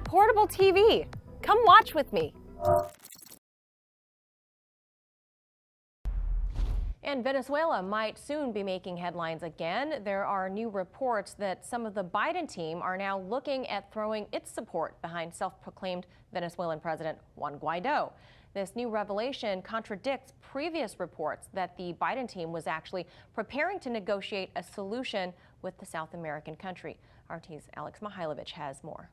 Portable TV. Come watch with me. And Venezuela might soon be making headlines again. There are new reports that some of the Biden team are now looking at throwing its support behind self-proclaimed Venezuelan President Juan Guaido. This new revelation contradicts previous reports that the Biden team was actually preparing to negotiate a solution with the South American country. RT's Alex Mihailovich has more.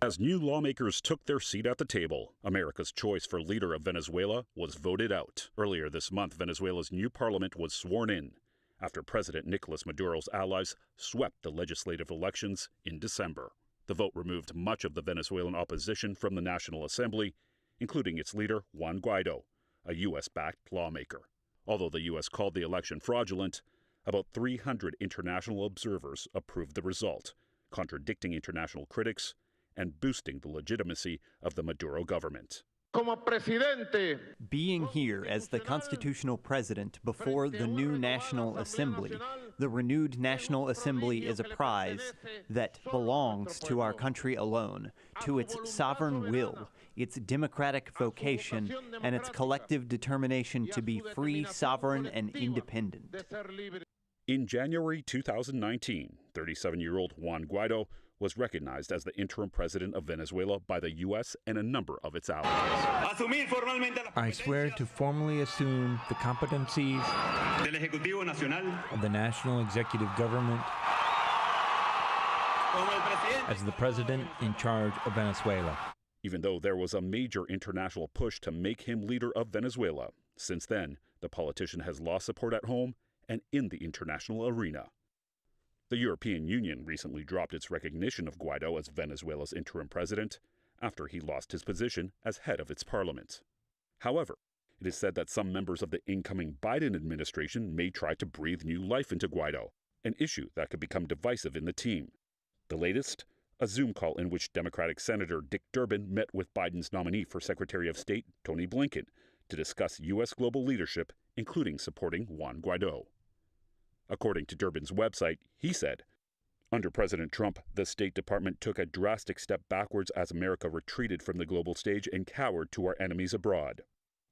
As new lawmakers took their seat at the table, America's choice for leader of Venezuela was voted out. Earlier this month, Venezuela's new parliament was sworn in after President Nicolas Maduro's allies swept the legislative elections in December. The vote removed much of the Venezuelan opposition from the National Assembly, including its leader, Juan Guaido, a U.S.-backed lawmaker. Although the U.S. called the election fraudulent, about 300 international observers approved the result, contradicting international critics and boosting the legitimacy of the Maduro government. Being here as the constitutional president before the new National Assembly, the renewed National Assembly is a prize that belongs to our country alone, to its sovereign will, its democratic vocation, and its collective determination to be free, sovereign, and independent. In January 2019, 37-year-old Juan Guaido was recognized as the interim president of Venezuela by the U.S. and a number of its allies. I swear to formally assume the competencies of the National Executive Government as the president in charge of Venezuela. Even though there was a major international push to make him leader of Venezuela, since then, the politician has lost support at home and in the international arena. The European Union recently dropped its recognition of Guaido as Venezuela's interim president after he lost his position as head of its parliament. However, it is said that some members of the incoming Biden administration may try to breathe new life into Guaido, an issue that could become divisive in the team. The latest, a Zoom call in which Democratic Senator Dick Durbin met with Biden's nominee for Secretary of State, Tony Blinken, to discuss U.S. global leadership, including supporting Juan Guaido. According to Durbin's website, he said, "Under President Trump, the State Department took a drastic step backwards as America retreated from the global stage and cowered to our enemies abroad.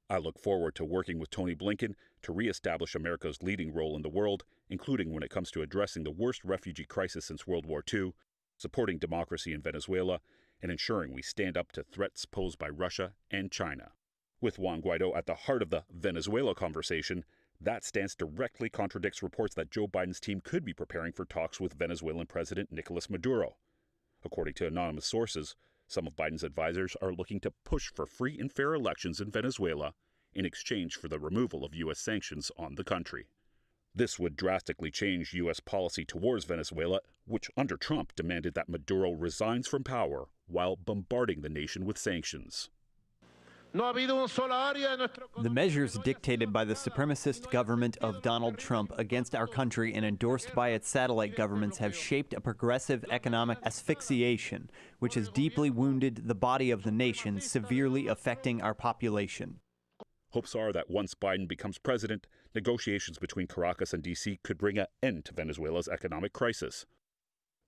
I look forward to working with Tony Blinken to reestablish America's leading role in the world, including when it comes to addressing the worst refugee crisis since World War II, supporting democracy in Venezuela, and ensuring we stand up to threats posed by Russia and China." With Juan Guaido at the heart of the Venezuela conversation, that stance directly contradicts reports that Joe Biden's team could be preparing for talks with Venezuelan President Nicolas Maduro. According to anonymous sources, some of Biden's advisors are looking to push for free and fair elections in Venezuela in exchange for the removal of U.S. sanctions on the country. This would drastically change U.S. policy towards Venezuela, which under Trump demanded that Maduro resigns from power while bombarding the nation with sanctions. The measures dictated by the supremacist government of Donald Trump against our country and endorsed by its satellite governments have shaped a progressive economic asphyxiation, which has deeply wounded the body of the nation, severely affecting our population. Hopes are that once Biden becomes president, negotiations between Caracas and D.C. could bring an end to Venezuela's economic crisis.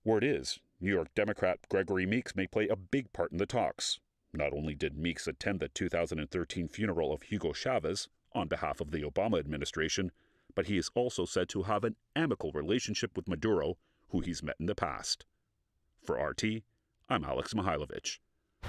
Word is, New York Democrat Gregory Meeks may play a big part in the talks. Not only did Meeks attend the 2013 funeral of Hugo Chavez on behalf of the Obama administration, but he is also said to have an amicable relationship with Maduro, who he's met in the past. For RT, I'm Alex Mihailovich.